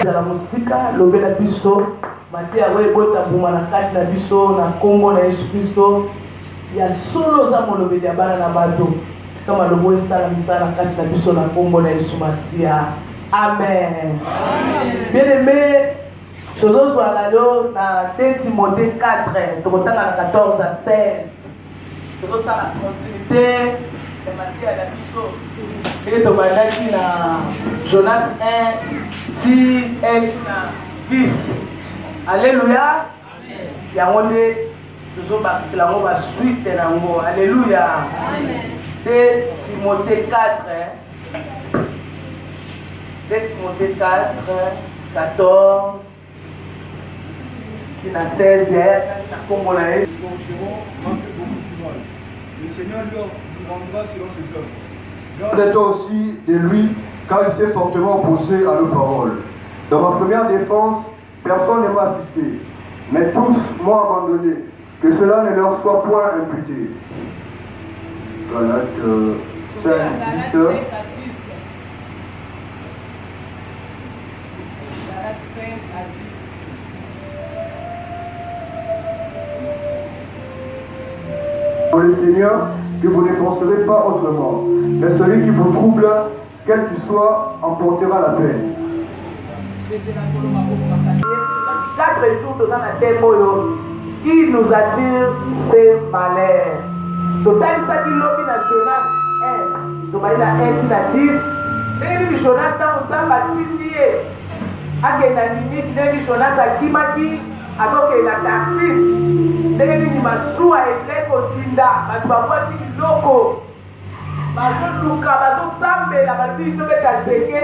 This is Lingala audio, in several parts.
ezala musika lobela biso mateya we bota buma na kati na biso na kombo na Yesu Kristo ya solo za molobeli ya bana na bato tika malobo esala misala kati na biso na kombo na Yesu Masia. Amen. Bien aimé, tozozwa lalo na 2 Timothée 4 tokotanga na 14 à 16 tozosala continuité ya mateya ya biso ndenge tobandaki na Jonas 1 ti 1 na 10. Alléluia. Yango nde tozobakisela yango basuite nango. Alléluia. 2 Timothée 4 2 Timothée 4 14 tina 16 na kombo na Yesu. Le Seigneur lui rendra selon ses œuvres. Gardez-toi aussi de lui, car il s'est fortement opposé à nos paroles. Dans ma première défense, personne ne m'a assisté, mais tous m'ont abandonné. Que cela ne leur soit point imputé. Galates 5, 10. Pour le Seigneur, que vous ne penserez pas autrement, mais celui qui vous trouble, quel qu'il soit, emportera la peine. 4 jours dans la terre, il nous attire ces malheurs. Total ça qui lobby dans Jonas 1, donc il a 1 à 10. Dès Jonas dans le temps bâtimier, à quel limite dès Jonas a Kimaki, à donc il a Tarsis. Dès qu'il m'a sous à être Kotinda, à Babati Loko. Bazo luka bazo sambe la babito beta zeke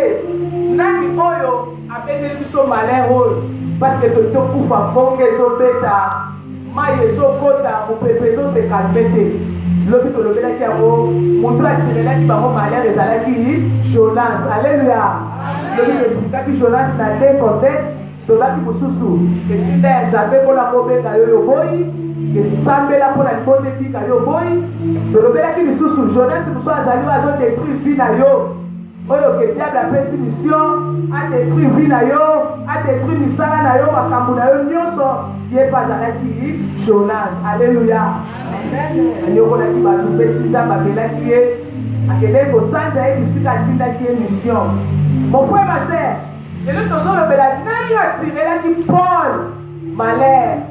nani oyo apete biso malheur parce que to kufa fonge zo beta mai zo kota mopepe zo se calmete lobi to lobela ki yango moto atirela ki bango malheur ezalaki Jonas. Alléluia. Lobi to explica ki Jonas na le contexte to baki mususu ke tinda nzambe kola kobeka yo boyi que sambela pour la bonne vie kayo boy to lobela ki mususu Jonas muso azali azo détruire vie na yo oyo ke diable a pesi mission a détruire vie na yo a détruire misala na yo makambo na yo nyonso ye bazalaki Jonas. Alléluia. Amen. Anyokona ki ba lubeti nzamba belaki ye akende kosanja ye bisika tindaki ye mission. Mon frère ma sœur, et nous tous lobela nani atirelaki Paul malheur.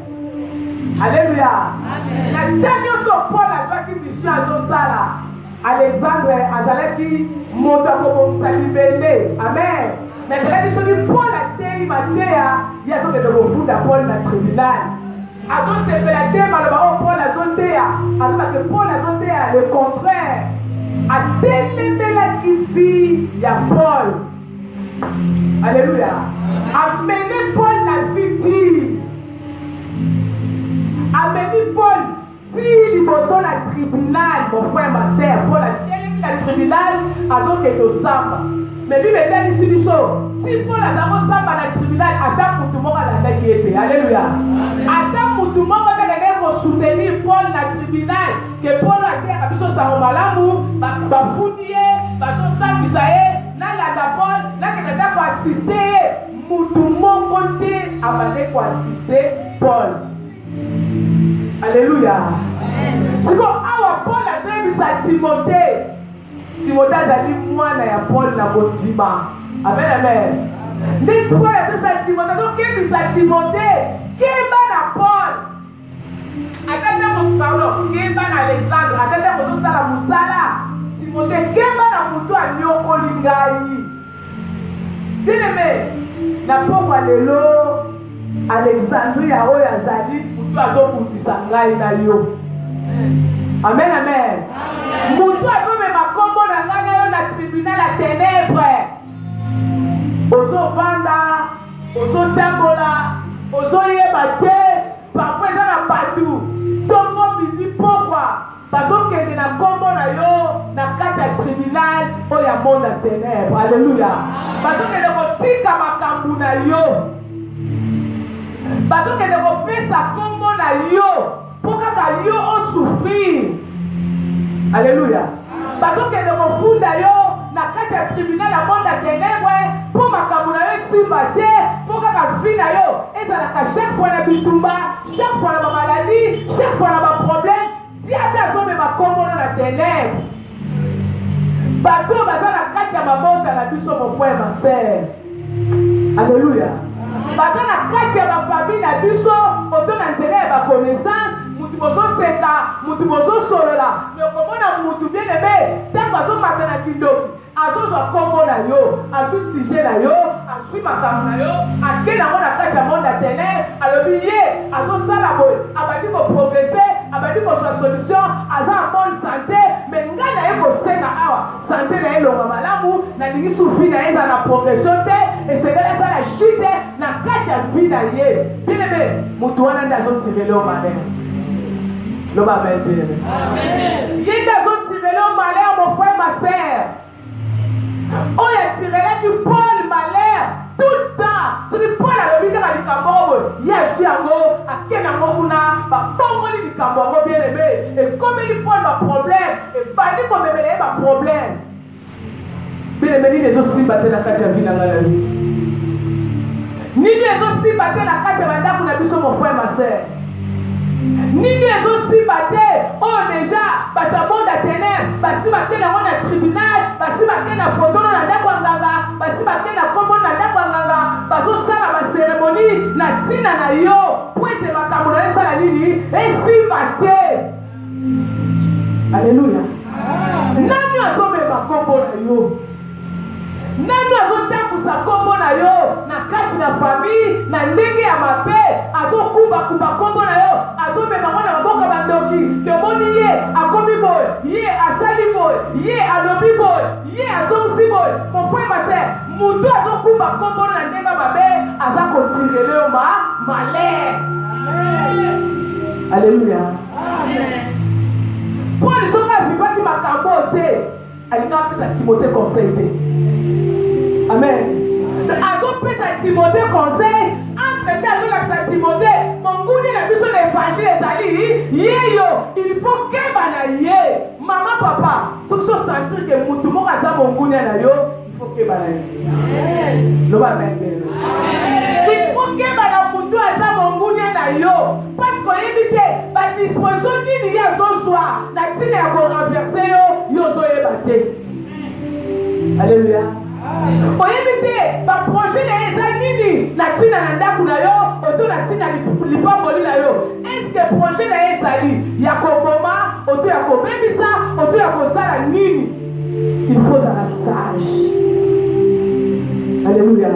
Alléluia. Amen. La dernière fois Paul a fait une mission à Josala. Alexandre azalaki monta comme sa liberté. Amen. Mais je l'ai dit Paul a été matéa, il y a ce que de vous da Paul na tribunal. Azo se fait la terre mal Paul a zontea. Azo que Paul a zontea le contraire. A télémela qui vit ya Paul. Alléluia. Amenez Paul la victime. Amenez Paul, si il bosse la tribunal, mon frère, ma soeur, Paul a dit la tribunal, à ce que tu samba. Mais lui, maintenant, ici, si Paul a dit samba la tribunal, attends pour tout le monde à la qui était. Alléluia. Attends pour tout le monde à soutenir Paul la tribunal, que Paul a dit à Biso Saromalamu, Bafounier, Baso Sakisae, Nalada Paul, Nakata pour assister, Moutoumon côté, Abadé pour assister Paul. Alléluia. C'est comme Paul a fait ça Timothée. Timothée a dit moi na ya Paul na Bodima. Amen, amen. Mais Paul a fait ça Timothée. Donc qu'est-ce que ça Timothée? Qu'est-ce que Paul? Attendez, pardon. Qu'est-ce que Alexandre? Attendez, vous ça la Moussala. Timothée, qu'est-ce que Moutou a Nyoko Lingai? Bien aimé, na pauvre Allélo, Alexandrie a Oyazali. Amen, amen. Moutou a fait ma combo dans la tribunal à ténèbres. Ozo vanda, ozo tambola, ozo yebate, parfois ils ont partout. Tongo midi pourquoi? Parce que na combo na yo, na kacha tribunal, o ya monde à ténèbres. Alléluia. Parce que le tika makambu na yo. Parce que ne repère sa combo na yo pour que yo on souffrir. Alléluia. Parce que ne refunda yo na kati ya tribunal à monde à ténèbres pour makambu na yo si maté kaka vie na yo ezalaka chaque fois na bitumba, chaque fois na maladie, chaque fois na problème, diable azomema kombo na ténèbres. Bato baza na kati ya mabota na biso mon frère ma sœur. Alléluia. Baza na kati ya bafamille na biso oto na nzela ya baconnaissance, mutu bozoseka, mutu bozosolola, mais okomona mutu bien aimé ntango azomata na kindoki azozwa kombo na yo, azwi sujet na yo, azwi makambo na yo, ake nango na kati ya monde ya ténèbres, alobi ye azosala boye, abandi koprogresse, abandi kozwa solution, aza en bonne santé, mais ngai na ye kosenga awa santé na ye elonga malamu, nalingi sufi na ye eza na progression te, esengeli asala chute na kati ya vie na ye. Bien aimé, mutu wana nde azotirele o malheur. Loba amen bien aimé. Ye nde azotirele o malheur mon frère ma sœur. On a tiré du Paul malheur tout le temps. Tu dis Paul a le à Likambo. Il y a aussi un mot à Kenamokuna, ma pauvre Likambo, bien aimé. Et comme il dit Paul ma problème, et pas dit qu'on me met ma problème. Bien aimé, il est aussi battu la carte à vie dans la vie. Ni lui est aussi battu la carte à vie dans mon frère, ma soeur. Ni lui est aussi battu, oh déjà, battu à monde à ténèbres, parce que battu dans le tribunal, parce que battu dans la photo dans la Dakwanganga, parce que battu dans la combo dans la Dakwanganga, parce que ça la cérémonie, na tina na yo, pour être ma camarade, ça la nini, et si battu. Alléluia. Nani azome ma combo na yo. Nani azotambusa kombo na yo na kati na famille na ndenge ya mabe azokuba kombo na yo azomema mwana maboka bandoki ke omoni ye akomi boye ye asali boye ye alobi boye ye azongisi boye mon frère ma sœur mutu azokuba kombo na ndenge ya mabe aza kotirele yo malheur. Alléluia. Paul soki avivaki makambo te alingi apesa Timothée conseil te. Amen. Azopesa Timothée conseil, entre-temps azolakisa Timothée, monguni na biso na évangile ezali yeyo, il faut keba na ye. Maman papa, soki so sentir que mutu moko aza monguni na yo, il faut keba na ye. Loba amen. Il faut keba na mutu aza monguni na yo, parce que yebi te ba disposition nini ye azozwa na ntina ya korenverse yo, yo ozoyeba te. Alléluia. Oyebi te ba projet na eza nini na tina na ndaku na yo oto na tina lipamboli na yo. Est-ce que projet na ezali ya koboma oto ya kobebisa oto ya kosala nini? Il faut être sage. Alléluia.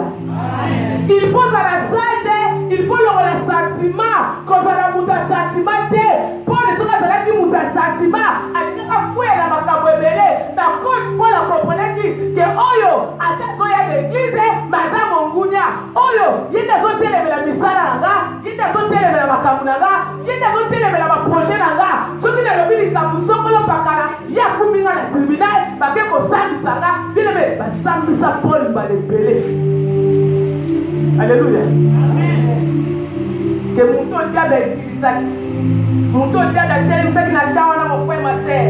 Il faut être sage, il faut le sentiment, quand on a muta sentiment te pour les choses qui muta sentiment alingaka kwela makambo ebele na cause Paul a comprenait que oyo attention ya l'église maza mongunya oyo yenda zo telemela misala nanga yenda zo telemela makambo nanga yenda zo telemela ma projet nanga soki na lobi likambo sokolo pakala ya kuminga na tribunal bake ko sambisa nga bilebe basambisa Paul balebele. Alléluia. Que mon diable est utilisé. Mon diable est utilisé qui n'a pas de mon frère, ma sœur.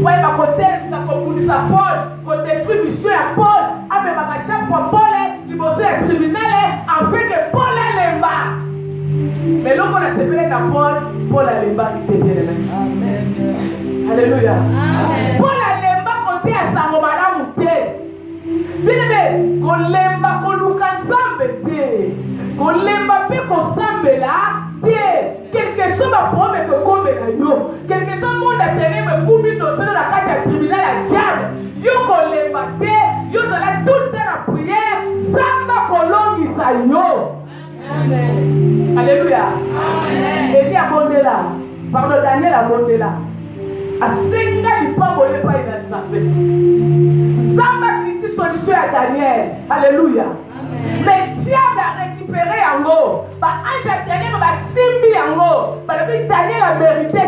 Moi, il va côté, ça communique sa Paul, côté tribution à Paul. Ah, mais à chaque fois, Paul est, il bosse à tribunal, en fait que Paul est l'emba. Mais l'autre, on a séparé dans Paul, Paul a l'emba qui était bien aimé. Alléluia. Paul a l'emba côté à sa romana mouté. Bien aimé, qu'on l'emba, qu'on l'oukansambe te. Qu'on l'emba, qu'on sambe là. Quelque chose va prendre que comme yo. Quelque chose monde a tenu me couper dans la carte tribunal à diable. Yo qu'on l'embate, yo sera tout le temps la prière, samba kolongi sa yo. Amen. Alléluia. Amen. Et bien abondé là. Pardon Daniel abondé là. A senga li pas bolé pas il a zappé. Samba qui solution à Daniel. Alléluia. Amen. Mais diable a récupéré en haut. Bah ange a Daniel va simbi en haut. Bah le Daniel a mérité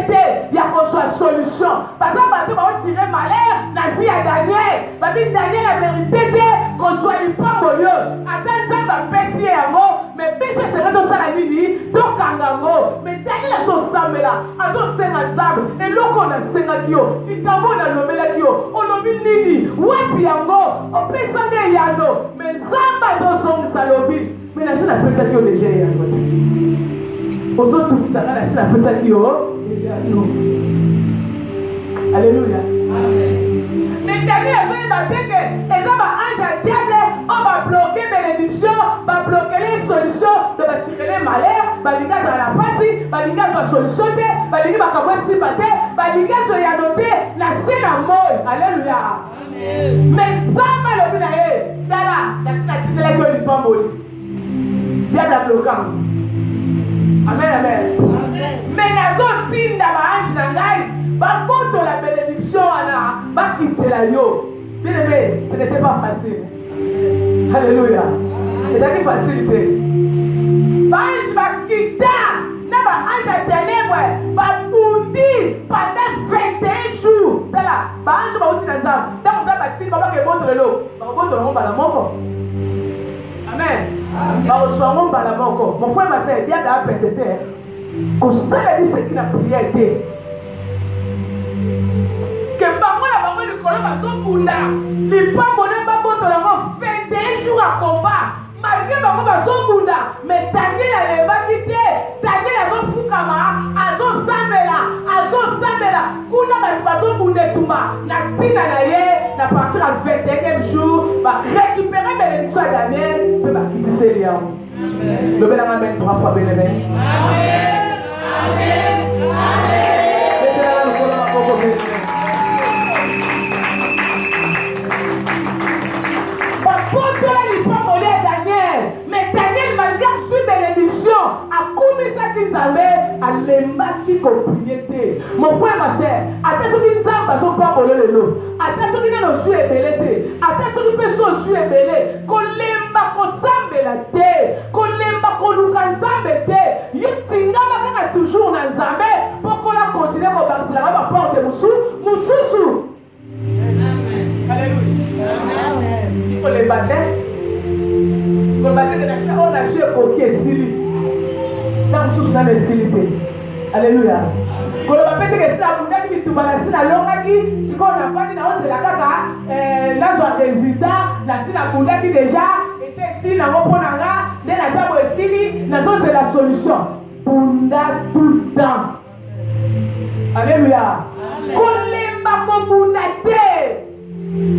il y a qu'on soit solution. Parce que bah tu vas tirer malheur la vie à Daniel. Bah Daniel a mérité qu'on soit lui pas bon lieu. Attends ça va passer en haut. Mais péché serait dans ça la nuit. Donc en haut. Mais Daniel a son sang là. A son sang à zab. Et l'eau qu'on a sang à Dio. Il t'a bon à l'homme là Dio. On l'a mis nini. Ouais puis en haut. On peut s'en aller yano. Mais zamba son sang salobi. Mais la seule après ça qui est déjà à côté. Aux autres, tout ça, la seule après ça qui est déjà nous. Alléluia. Mais derrière, il va dire que les hommes anges à diable, on va bloquer bénédiction, va bloquer les solutions, de tirer les malheurs, va dire que ça la passe, va dire que ça solutionné, va dire que ça va se battre, va dire que ça y a noté, la scène à mort. Alléluia. Mais ça va le bien. La scène à titre là que lui pas mourir. Diable a bloqué. Amen, amen. Mais la zone tine d'ange d'angaï, va contre la bénédiction, va quitter la yo. Bien aimé, ce n'était pas facile. Alléluia. C'est une facilité. L'ange va quitter, l'ange à ténèbres, va boudir pendant 21 jours. L'ange va aussi dans le temps. Dans le temps, il va pas que votre l'eau. Il va votre l'eau, la mort. Amen. Mon frère, ma soeur, il y a des pétés. Qu'on sait ce qu'il a prié. Que par moi, la parole du colon va s'ouvrir. Les femmes, on n'a pas besoin de 21 jours à combat. Malgré ma mère, mais Daniel a pas quitté. Daniel a son fukama, a son samela. Kuna va son boudé touma. Na tina na ye, na partir à 21e jour, va récupérer bénédiction à Daniel, peut va quitter ses liens. Le bel amen 3 fois bien aimé. Amen. Mon frère, ma soeur, attention qui ne savent pas pas voler le lot. Attention qui n'a pas su ébélé. Attention qui peut se su ébélé. Qu'on l'aime pas qu'on s'ambe la terre. Qu'on l'aime pas qu'on nous s'ambe la terre. Yutinga va toujours dans Zambé pour qu'on la continue à bâtir la porte de Moussou. Alléluia. Amen. Il faut les battre. Il faut les battre que on a su évoquer Sili. Dans Moussou, dans les Silité. Alléluia. Quand on va péter que c'est la bouteille qui tombe la sina longa qui, si on a pas dit dans c'est la caca, dans un résultat, la sina bouteille qui déjà, et c'est si la reprendra, dès la sabo et sini, la zone c'est la solution. Bunda tout le temps. Alléluia. Qu'on l'aime pas comme bundate,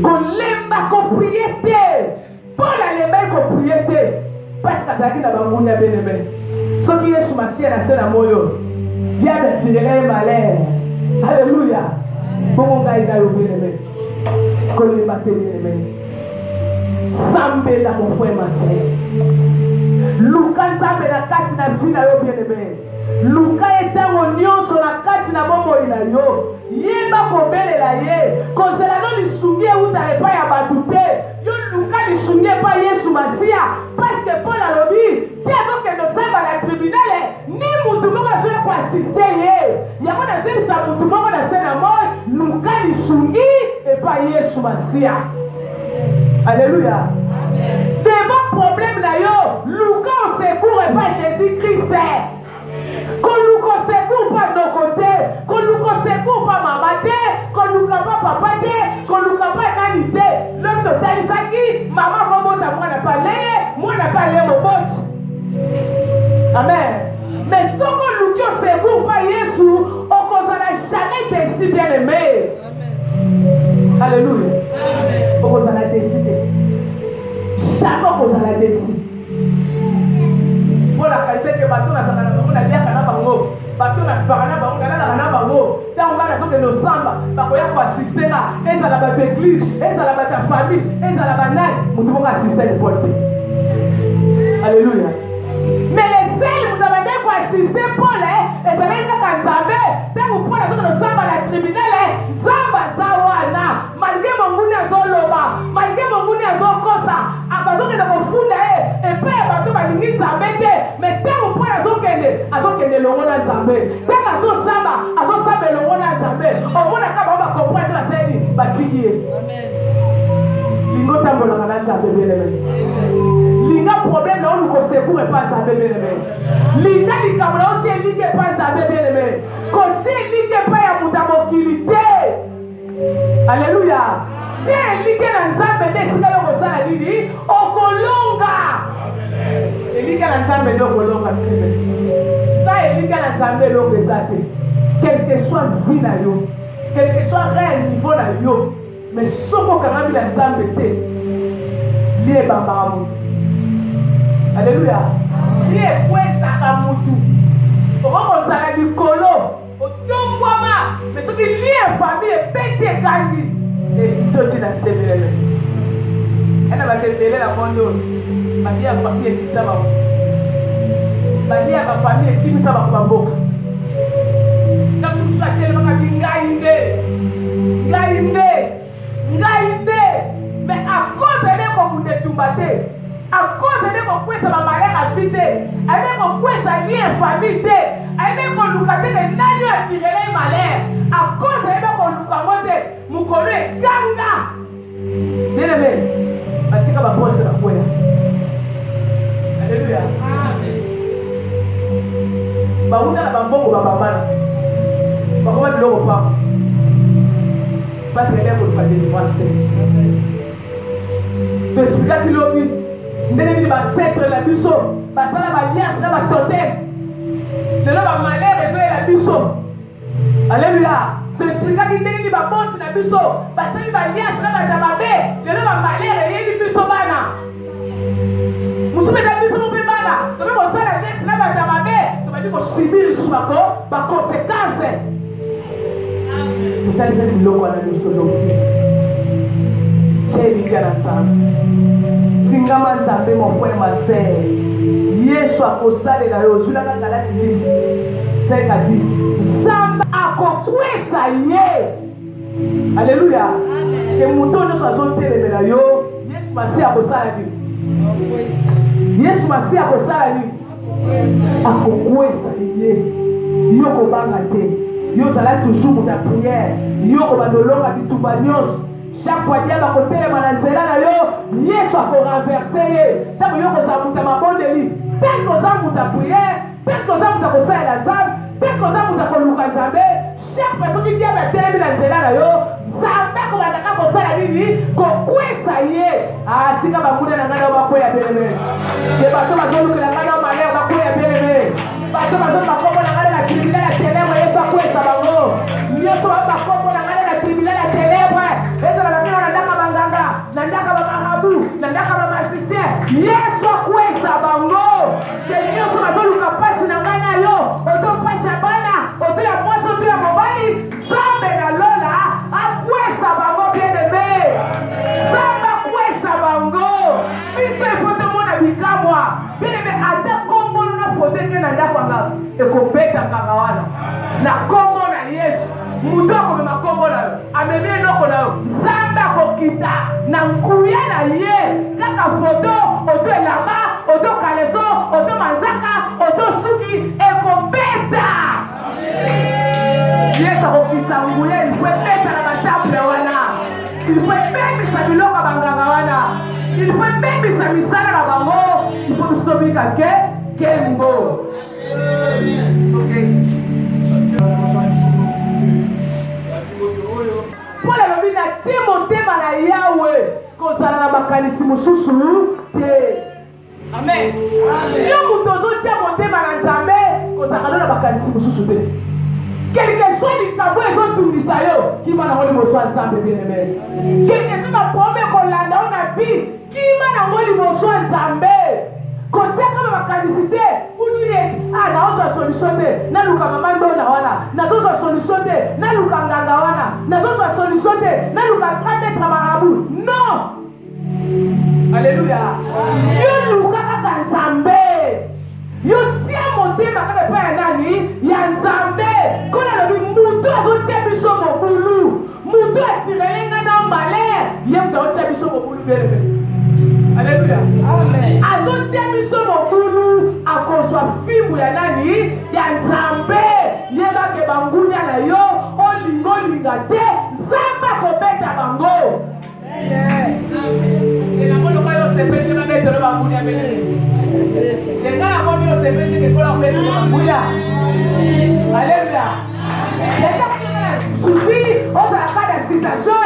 qu'on l'aime pas comme priété, Paul a l'aimé comme priété, parce que ça qui n'a pas bunda bien aimé. Ce qui est sous ma sienne, c'est la moyo. Diable a tiré les malheurs. Alléluia. Bon gars, il a oublié les mains. Qu'on les batte les mains. Sambe là, mon frère, ma soeur. Luka Sambe la carte na vie na yo bien aimé. Luka est un oignon sur la carte na bomo ina yo. Yeba kobele la ye. Quand c'est la non li soumier ou t'avais pas ya batute. Yo Luka li soumier pas Yesu Masia. Parce que Paul a lobby. Dieu a fait que nos âmes à la tribunal. Ni moutoumoko a joué pour assister ye. Y'a pas de sa moutoumoko na scène à mort. Luka li soumier et pas Yesu Masia. Alléluia. Devant problème là yo. Luka on secours et pas Jésus-Christ. Qu'on nous secours pas de nos côtés, qu'on nous secours pas maman, qu'on nous pas papa, qu'on nous pas qualité. L'homme de Talisaki, maman, moi n'a pas l'air, moi n'a pas l'air au bot. Amen. Mais ce qu'on nous secours pas Jésus, on n'a jamais décidé bien aimé. Alléluia. On a décidé. Jamais on a décidé. Pour la qualité que bateau na sakana bango na liaka na bango bateau na parana bango na bango tant on va na nos samba bakoya ko assister na eza la bateau église eza la bateau famille eza la banane mutu mo assister le porte. Alléluia. Mais les seuls mutu ba ko assister Paul eza la ka nzambe tant on prend na nos samba la tribunal zamba zawana malgré mon nguni azoloba malgré mon nguni azokosa abazo ke na kofunda et pe bateau ba ningi nzambe mais tant on prend azokende longo na nzambe tant azosamba longo na nzambe omona kaba ba comprendre la seni batiki ye lingo tambola na nzambe beleme linga problème na on ko secours et pas nzambe beleme linga likamula otie linge pas nzambe beleme ko tie linge pas ya mutamo kilité. Alléluia. Tie linge na nzambe desika yo ko sala nini okolonga. nzambe eloko eloko akende sa elika na nzambe eloko eza te quel que soit vie na yo quel que soit réel niveau na yo mais soki okangami na nzambe te lie ebambaka mutu alleluya lie ekwesaka mutu okokozala likolo otombwama mais soki lie famille ebeti ekangi etoti na sebelele ena batembele na monde oyo balie ya famille ekitisa bango balie ya bafamille ekimisa bango bamboka kasi mosu atelemaka bi ngai nde mais à cause ebe kokundetumba te à cause ebe kokwesa bamalere afi te ebe kokwesa lie famille te ebe koluka te ke nani oyo atirele malere à cause ebe koluka ngo te mokolo ekanga bien-aimé batika baposte na kwela alleluya bauta na bambongo babambana bakoma biloko pamba parce que ebe koluka délivrance te toexplikaki lobi ndenge nini bacentre na biso basala baliance na batotem lelo bamalere ezoyela biso alleluya toexplikaki ndenge nini baboti na biso basali baliance na bato mabe lelo bamalere eyeli biso bana mosusu eza biso mo mpe bana tobe kosala aliance na bato mabe tobandi kosubir lisusu baconséquence totalisaki biloko wana nyonso lobi Chérie Nzambe singama Nzambe mon frère ma sœur Yesu akosalela yo ozulaka Galati 10 5 à 10 Nzambe akokwesa ye Alléluia ke muto nyonso azotelemela yo Yesu Masiya akosala nini Yesu Masiya akosala nini akokwesa ye yo kobanga te yo zala toujours pour ta prière yo kobanolonga bitumba nyonso chaque fois diable akotelema na nzela na yo Yesu akorenverse ye ntango yo kozala mutu ya mabondeli mpe koza mutu ya priere mpe koza mutu akosalela Nzambe mpe koza mutu akoluka Nzambe chaque fois soki diable atelemi na nzela na yo Nzambe akobandaka kosala nini kokwesa ye tika bakude na ngai nao bakweya beleme te bato bazolukela ngai nao malere bakweya beleme bato bazoloba kombo na ngai na tribunal ya ténèbre Yesu akwesa bango nyonso baba kombo na ngai na tribunal ya ténèbre ezala bakino na ndaka banganga na ndaka bamarabu na ndaka bamasisien Yesu akwesa bango te nyonso bazoluka mpasi na ngai na yo oto mpasi ya bana oto ya mwasi oto ya mobali Nzambe na lola akwesa bango bien-aimé Nzambe akwesa bango biso efo tomona bikamwa bien-aimé ata kombo na foteke na ndako anga ekobetaka wana na kombo na Yesu mutu akomema kombo na yo amemi eloko na yo Nzambe akokita na nkuya na ye kaka foto oto elamba oto kaleso oto manzaka oto suki ekobeta Yesu akokita nguya ilifo ebeta na batample wana ilifo ebebisa biloko banganga wana ilifo ebebisa misala na bango ilifo biso tobika kembo Paul alobi natie motema na Yawe kozala na makanisi mosusu te amen yo moto ozotia motema na Nzambe kozala na makanisi mosusu te quelque soit likambo ezotungisa yo kima nango liboso ya Nzambe bien-aimé quelque soit baprome kolanda yo na vie kima nango liboso ya Nzambe kotiaka makanisi te unile naozwa solution te naluka mama ndona wana nazozwa solution te naluka nganga wana nazozwa solution te naluka trametre marabu non alléluia yo luka kaka Nzambe yo tia motema kaka epai ya nani ya Nzambe kona lobi mutu azotia biso mobulu mutu atirelenga na malere ye mutu azotia biso mobulu belebe alléluia amen azotia biso mobulu akozwa fimbu ya nani ya Nzambe yebake bangunya na yo olinga te Nzambe akobeta bango enamoloka yo sepete babetelo bangunya bele lenga namoni yo sepete kekola obetelo bangunya alléluia lenga susi ozalaka na situation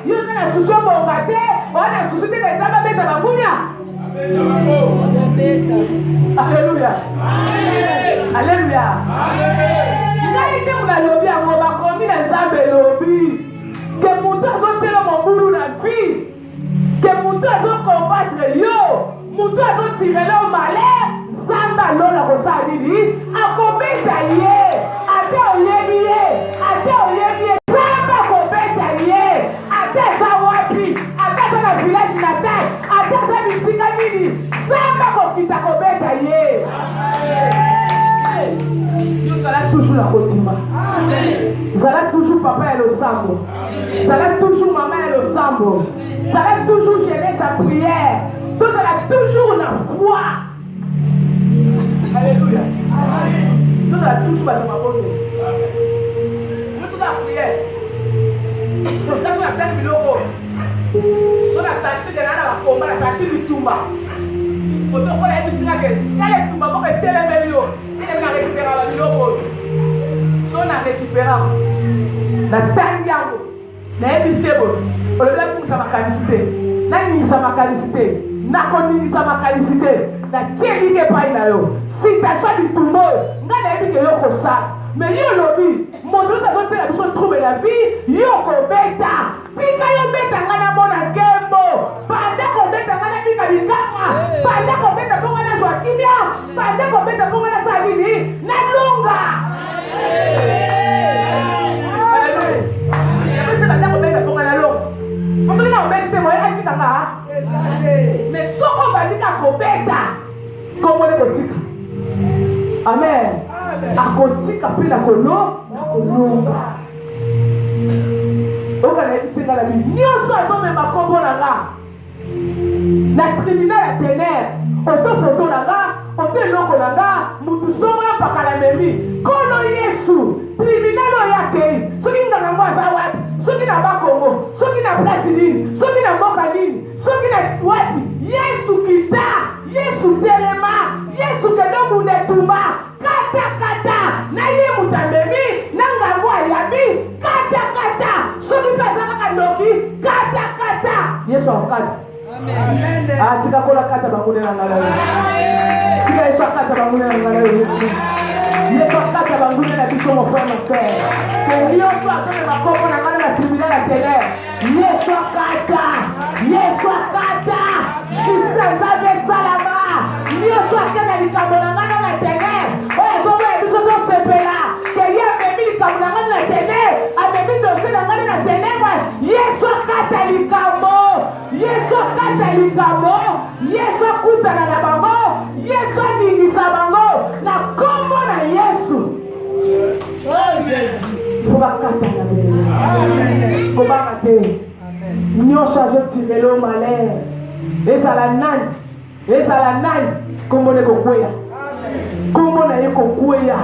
yo na susi obonga te ona susi te Nzambe abeta bangunya Alléluia. Alléluia. Ngai te muna lobi yango bakomi na Nzambe lobi. Que mutu azotela mobulu na vie. Que mutu azokombattre yo. Mutu azotirela o malheur. Nzambe alona kosala nini? Akobeta ye. Ate oyebi ye. Ate oyebi ye. Nzambe akobeta ye. Ate eza wapi? Ate eza na village natal. Ate eza bisika nini? Nzambe akokita kobeta ye. Zala toujours la kotima. Zala toujours papa et le sambo. Zala toujours maman et le sambo. Zala toujours gérer sa prière. Donc zala toujours la foi. Alléluia. Donc zala toujours la bonne. Nous sommes la prière. Ça c'est la tête de l'eau. Sur la sortie de la combat, la sortie du Tumba. Autant qu'on a vu ça que quand les Tumba vont être tellement mieux. Il a récupéré la vidéo. Si on a récupéré la tangiango, la ebisebo, on le fait pour sa macanicité. La ni sa macanicité, na koni sa macanicité, la tieni ke pa ina yo. Si ta so du tumbo, nga na ebi ke yo ko sa. Mais yo lobi, mon Dieu ça va te la biso trouver la vie, yo ko beta. Tika yo beta nga na mona kembo. Panda ko beta nga na bika bikama. Panda ko beta ko nga na so kimia. Panda ko beta ko nga na sa nini? Na lunga. Mais ce qu'on va dire à Kobeta, comme on est kotika. Amen. À kotika puis la kono, on va aller c'est dans la vie. Ni on soit on même à combo là. La tribunal à ténèbres, auto photo là, auto loko là, mutu soma pa kala memi. Kono Yesu, tribunal oyakei. Soki ngana mwaza wapi? Soki na Bakongo, soki na Brazzaville, soki na Mokanini, soki na wapi? Yesu kita, Yesu telema, Yesu kedomu netumba, kata kata, na ye mutamemi, na ngambo ayabi, kata kata, soki pasaka kandoki, kata kata, Yesu akata. Amen. Ah, tika kola kata bangune na ngala. Tika Yesu akata bangune na ngala. Yesu akata bangune na biso mo frère mon frère. Que Dieu soit avec ma copain na ngala na tribunal la télé. Yesu akata. Yesu akata. Kisa zabe salama. Yesu akata likambo na ngala na télé. Oya zobe biso zo sepela. Que ye memi likambo na ngala na télé. Amemi dossier na ngala na télé. Yesu akata likambo. Yesu akata likambo. Yesu akutana na bango. Yesu aningisa bango. Na kombo na Yesu. Oh Jésus. Faut pas kata na bele. Amen. Faut pas kata. Nyosha je tirelo malheur. Ezala nani. Kombo ne kokweya. Kombo na ye kokweya.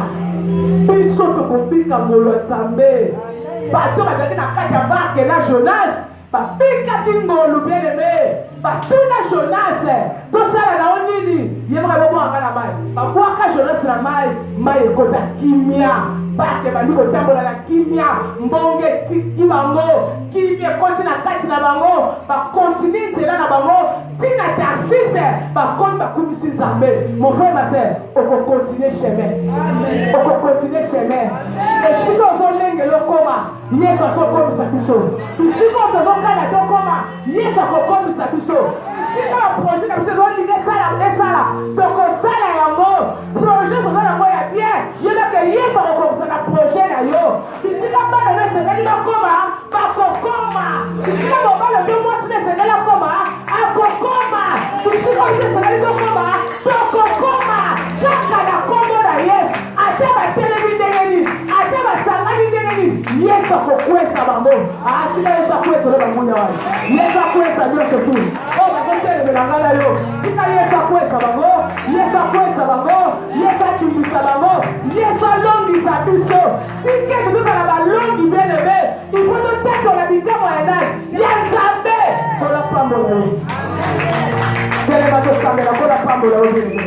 Biso to kopika ngolo Nzambe. Bato bazaki na kati ya barke na Jonas. Bapika kingolo bien aimé. Batuna Jonas. Tosala na onini. Yemaka bobo ngana mai. Babwaka Jonas na mai ekota kimia. Bake bandiko tambola na kimia. Mbonge tiki bango. Kimia konti na kati na bango. Ba continue nzela na bango. Tina Tarsise. Ba konti bakumisi Nzambe. Mon frère ma sœur, oko continue chemin. Amen. Oko continue chemin. Et si nous on lenge lokoma, Yesu asoko biso. Si nous on kala tokoma, Yesu asoko biso. Si nous projet na biso on dit sala. Toko sala yango. Projet so na moya bien. Yena ke Yesu asoko na projet na yo. Si nous pas na sengeli lokoma, ba kokoma. Si nous ba le deux mois sur sengeli lokoma, akokoma. Si nous sengeli lokoma, tokokoma. Kaka na kombo na Yesu. Ate ba televizeni, ate ba sangani ndeni. Yesu akokwesa bango. Atika Yesu akwesa lo bango nyawa. Yesu akwesa nyoso tu. O bazotele belangala yo. Tika Yesu akwesa bango. Yesu akwesa bango. Yesu akimbisa bango. Yesu alongisa biso. Sike tuza na balongi bien aimé. Il faut nous tête la bikamo ya nani. Ya Nzambe. Kola pambo la yo. Kele bato samela kola pambo la yo.